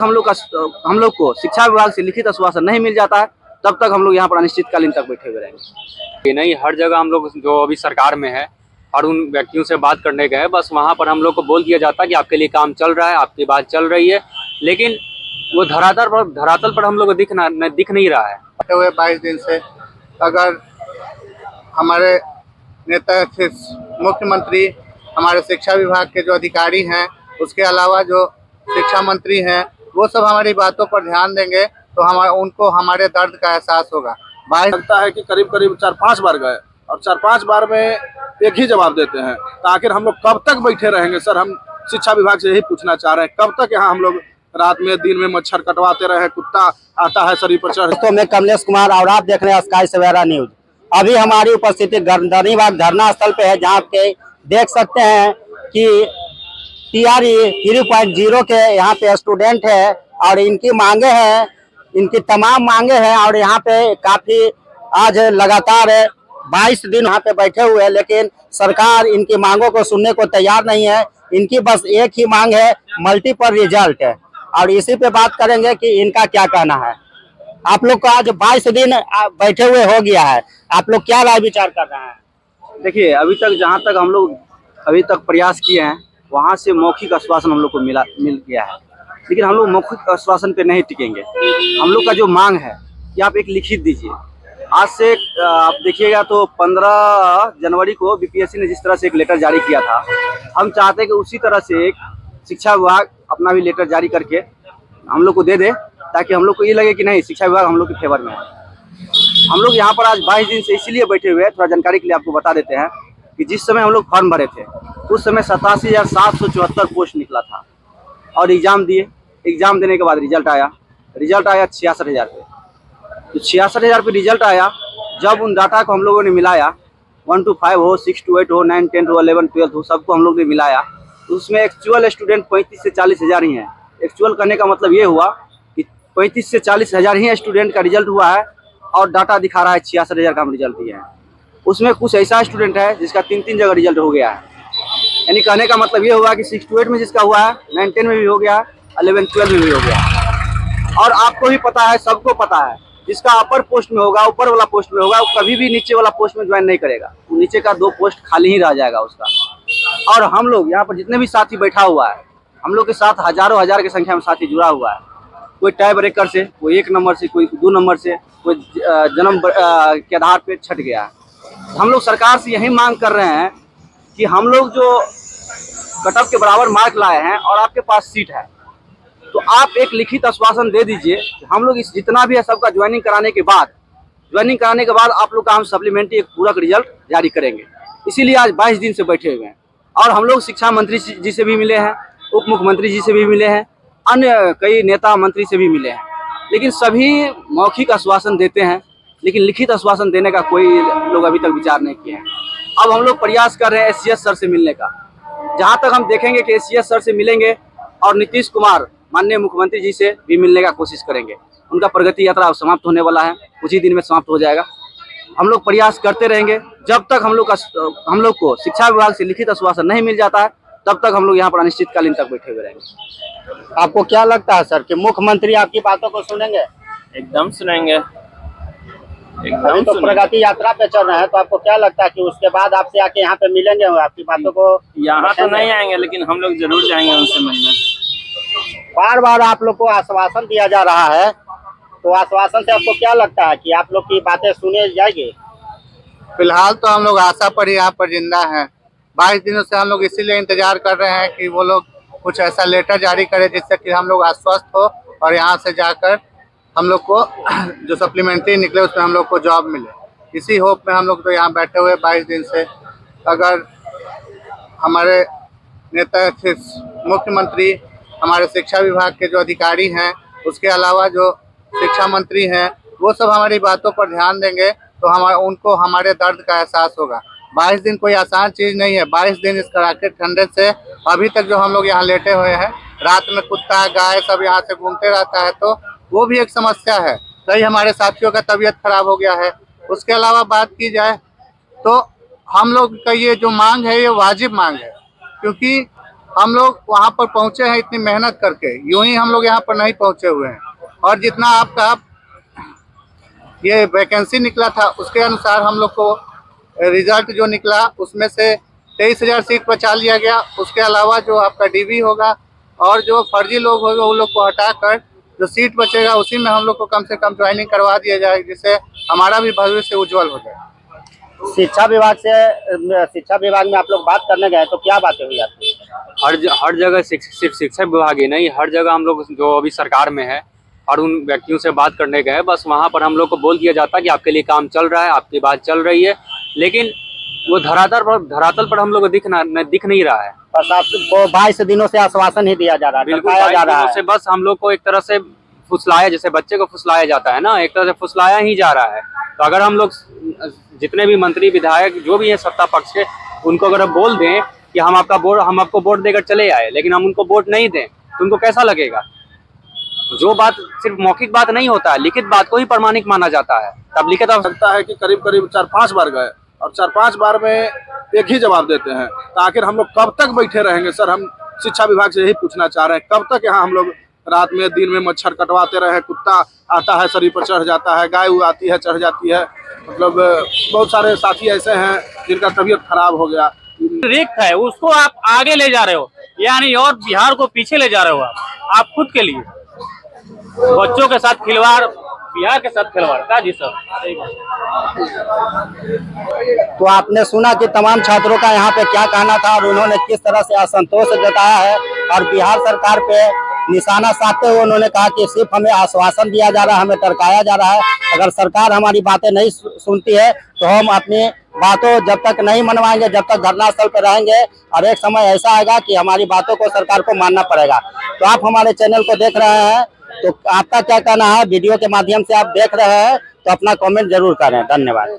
हम लोग को शिक्षा विभाग से लिखित आश्वासन नहीं मिल जाता है, तब तक हम लोग यहाँ पर अनिश्चितकालीन तक बैठे हुए रहेंगे। ये नहीं, हर जगह हम लोग जो अभी सरकार में है और उन व्यक्तियों से बात करने गए, बस वहाँ पर हम लोग को बोल दिया जाता है कि आपके लिए काम चल रहा है, आपकी बात चल रही है, लेकिन वो धरातल पर हम लोग को दिख नहीं रहा है। हुए 22 दिन से अगर हमारे नेता मुख्यमंत्री, हमारे शिक्षा विभाग के जो अधिकारी हैं, उसके अलावा जो शिक्षा मंत्री हैं, वो सब हमारी बातों पर ध्यान देंगे तो उनको हमारे दर्द का एहसास होगा। लगता है कि करीब 4-5 बार गए और 4-5 बार में एक ही जवाब देते हैं, तो आखिर हम लोग कब तक बैठे रहेंगे? सर, हम शिक्षा विभाग से यही पूछना चाह रहे हैं, कब तक यहाँ हम लोग रात में दिन में मच्छर कटवाते रहे? कुत्ता आता है शरीर पर चढ़। तो मैं कमलेश कुमार और आप देख रहे हैं स्काई सवेरा न्यूज। अभी हमारी उपस्थिति गर्दनीबाग धरना स्थल पे है, जहाँ पे देख सकते हैं कि TRE 3.0 के यहाँ पे स्टूडेंट है और इनकी मांगे हैं, इनकी तमाम मांगे हैं और यहाँ पे काफी आज लगातार 22 दिन यहाँ पे बैठे हुए हैं, लेकिन सरकार इनकी मांगों को सुनने को तैयार नहीं है। इनकी बस एक ही मांग है, मल्टीपल रिजल्ट है, और इसी पे बात करेंगे कि इनका क्या कहना है। आप लोग को आज 22 दिन बैठे हुए हो गया है, आप लोग क्या राय विचार कर रहे हैं? देखिए, अभी तक जहाँ तक हम लोग अभी तक प्रयास किए हैं, वहाँ से मौखिक आश्वासन हम लोग को मिल गया है, लेकिन हम लोग मौखिक आश्वासन पे नहीं टिकेंगे। हम लोग का जो मांग है कि आप एक लिखित दीजिए। आज से आप देखिएगा तो 15 जनवरी को BPSC ने जिस तरह से एक लेटर जारी किया था, हम चाहते हैं कि उसी तरह से एक शिक्षा विभाग अपना भी लेटर जारी करके हम लोग को दे दे, ताकि हम लोग को ये लगे कि नहीं, शिक्षा विभाग हम लोग के फेवर में है। हम लोग यहाँ पर आज 22 दिन से इसीलिए बैठे हुए हैं, थोड़ा जानकारी के लिए आपको बता देते हैं कि जिस समय हम लोग फॉर्म भरे थे, उस समय 87,774 पोस्ट निकला था और एग्ज़ाम दिए। एग्ज़ाम देने के बाद रिजल्ट आया 66,000 पे। तो 66,000 पे रिजल्ट आया। जब उन डाटा को हम लोगों ने मिलाया, 1 to 5 हो, 6 to 8 हो, 9, 10 to 11, 12 हो, सबको हम लोग ने मिलाया, तो उसमें एक्चुअल स्टूडेंट 35 से 40 हज़ार ही हैं। एक्चुअल करने का मतलब ये हुआ कि 35 से 40 हज़ार ही स्टूडेंट का रिजल्ट हुआ है और डाटा दिखा रहा है 66,000 का हम रिजल्ट दिए हैं। उसमें कुछ ऐसा स्टूडेंट है जिसका 3 जगह रिजल्ट हो गया है। यानी कहने का मतलब ये हुआ कि 6 to 8 में जिसका हुआ है, 9, 10 में भी हो गया, 11, 12 में भी हो गया। और आपको भी पता है, सबको पता है, जिसका अपर पोस्ट में होगा, ऊपर वाला पोस्ट में होगा, वो कभी भी नीचे वाला पोस्ट में ज्वाइन नहीं करेगा। वो नीचे का 2 पोस्ट खाली ही रह जाएगा उसका। और हम लोग यहाँ पर जितने भी साथी बैठा हुआ है, हम लोग के साथ हजारों हजार की संख्या में साथी जुड़ा हुआ है। कोई टाई ब्रेकर से, कोई 1 नंबर से, कोई 2 नंबर से, कोई जन्म के आधार पे छट गया है। हम लोग सरकार से यही मांग कर रहे हैं कि हम लोग जो कट ऑफ के बराबर मार्क लाए हैं और आपके पास सीट है, तो आप एक लिखित आश्वासन दे दीजिए। हम लोग इस जितना भी है सबका ज्वाइनिंग कराने के बाद आप लोग का हम सप्लीमेंट्री एक पूरक रिजल्ट जारी करेंगे। इसीलिए आज 22 दिन से बैठे हुए हैं। और हम लोग शिक्षा मंत्री जी से भी मिले हैं, उप मुख्यमंत्री जी से भी मिले हैं, अन्य कई नेता मंत्री से भी मिले हैं, लेकिन सभी मौखिक आश्वासन देते हैं, लेकिन लिखित आश्वासन देने का कोई लोग अभी तक विचार नहीं किए हैं। अब हम लोग प्रयास कर रहे हैं SCS सर से मिलने का। जहां तक हम देखेंगे कि SCS सर से मिलेंगे और नीतीश कुमार माननीय मुख्यमंत्री जी से भी मिलने का कोशिश करेंगे। उनका प्रगति यात्रा अब समाप्त होने वाला है, कुछ ही दिन में समाप्त हो जाएगा। हम लोग प्रयास करते रहेंगे जब तक हम लोग को शिक्षा विभाग से लिखित आश्वासन नहीं मिल जाता है, तब तक हम लोग यहाँ पर अनिश्चितकालीन तक बैठे हुए रहेंगे। आपको क्या लगता है सर कि मुख्यमंत्री आपकी बातों को सुनेंगे? एकदम सुनेंगे, अभी तो प्रगति यात्रा पे चल रहे हैं, तो आपको क्या लगता है कि उसके बाद आपसे आके यहाँ पे मिलेंगे, आपकी बातों को? यहाँ तो नहीं आएंगे, लेकिन हम लोग जरूर जाएंगे उनसे मिलने। बार बार आप लोग को आश्वासन दिया जा रहा है, तो आश्वासन से आपको क्या लगता है कि आप लोग की बातें सुने जाएगी? फिलहाल तो हम लोग आशा पर ही यहाँ पर जिंदा हैं। 22 दिनों से हम लोग इसीलिए इंतजार कर रहे हैं कि वो लोग कुछ ऐसा लेटर जारी करे जिससे कि हम लोग आश्वस्त हो और यहाँ से जाकर हम लोग को जो सप्लीमेंट्री निकले उसमें हम लोग को जॉब मिले। इसी होप में हम लोग तो यहाँ बैठे हुए 22 दिन से। अगर हमारे नेता मुख्यमंत्री, हमारे शिक्षा विभाग के जो अधिकारी हैं, उसके अलावा जो शिक्षा मंत्री हैं, वो सब हमारी बातों पर ध्यान देंगे तो उनको हमारे दर्द का एहसास होगा। 22 दिन कोई आसान चीज़ नहीं है। 22 दिन इस कड़ाके ठंडे से अभी तक जो हम लोग यहाँ लेटे हुए हैं, रात में कुत्ता गाय सब यहाँ से घूमते रहता है, तो वो भी एक समस्या है। कई हमारे साथियों का तबीयत खराब हो गया है। उसके अलावा बात की जाए तो हम लोग का ये जो मांग है, ये वाजिब मांग है, क्योंकि हम लोग वहाँ पर पहुँचे हैं इतनी मेहनत करके, यूं ही हम लोग यहाँ पर नहीं पहुँचे हुए हैं। और जितना आपका ये वैकेंसी निकला था उसके अनुसार हम लोग को रिजल्ट जो निकला उसमें से 23,000 सीट बचा लिया गया। उसके अलावा जो आपका डीवी होगा और जो फर्जी लोग होंगे उन लोग को हटाकर जो सीट बचेगा उसी में हम लोग को कम से कम ज्वाइनिंग करवा दिया जाए, जिससे हमारा भी भविष्य उज्जवल हो जाए। शिक्षा विभाग में आप लोग बात करने गए तो क्या बातें हुई आपकी? हर जगह सिर्फ शिक्षा विभाग ही नहीं, हर जगह हम लोग जो अभी सरकार में है और उन व्यक्तियों से बात करने गए, बस वहाँ पर हम लोग को बोल दिया जाता कि आपके लिए काम चल रहा है, आपकी बात चल रही है, लेकिन वो धरातल पर हम लोग को दिख नहीं रहा है। बस आपको 22 दिनों से आश्वासन ही दिया जा रहा है, बिल्कुल बताया जा रहा से है। बस हम लोग को एक तरह से फुसलाया, जैसे बच्चे को फुसलाया जाता है ना, एक तरह से फुसलाया ही जा रहा है। तो अगर हम लोग जितने भी मंत्री विधायक जो भी है सत्ता पक्ष के, उनको अगर हम बोल दें कि हम आपको वोट देकर चले आए, लेकिन हम उनको वोट नहीं दें तो उनको कैसा लगेगा? जो बात सिर्फ मौखिक बात नहीं होता है, लिखित बात को ही प्रमाणिक माना जाता है। तब लिखित लगता है कि करीब 4-5 बार गए और 4-5 बार में एक ही जवाब देते हैं। तो आखिर हम लोग कब तक बैठे रहेंगे सर? हम शिक्षा विभाग से यही पूछना चाह रहे हैं, कब तक यहाँ हम लोग रात में दिन में मच्छर कटवाते रहे? कुत्ता आता है शरीर पर चढ़ जाता है, गाय आती है चढ़ जाती है, मतलब बहुत सारे साथी ऐसे हैं जिनका तबीयत खराब हो गया। रिक्त है उसको आप आगे ले जा रहे हो, यानी और बिहार को पीछे ले जा रहे हो आप खुद के लिए। बच्चों के साथ खिलवाड़, बिहार के साथ खिलवाड़ का जी सर। तो आपने सुना कि तमाम छात्रों का यहाँ पे क्या कहना था और उन्होंने किस तरह से असंतोष जताया है और बिहार सरकार पे निशाना साधते हुए उन्होंने कहा कि सिर्फ हमें आश्वासन दिया जा रहा है, हमें टरकाया जा रहा है। अगर सरकार हमारी बातें नहीं सुनती है तो हम अपनी बातों जब तक नहीं मनवाएंगे, जब तक धरना स्थल पर रहेंगे, और एक समय ऐसा आएगा कि हमारी बातों को सरकार को मानना पड़ेगा। तो आप हमारे चैनल को देख रहे हैं तो आपका क्या कहना है? वीडियो के माध्यम से आप देख रहे हैं तो अपना कमेंट जरूर करें। धन्यवाद।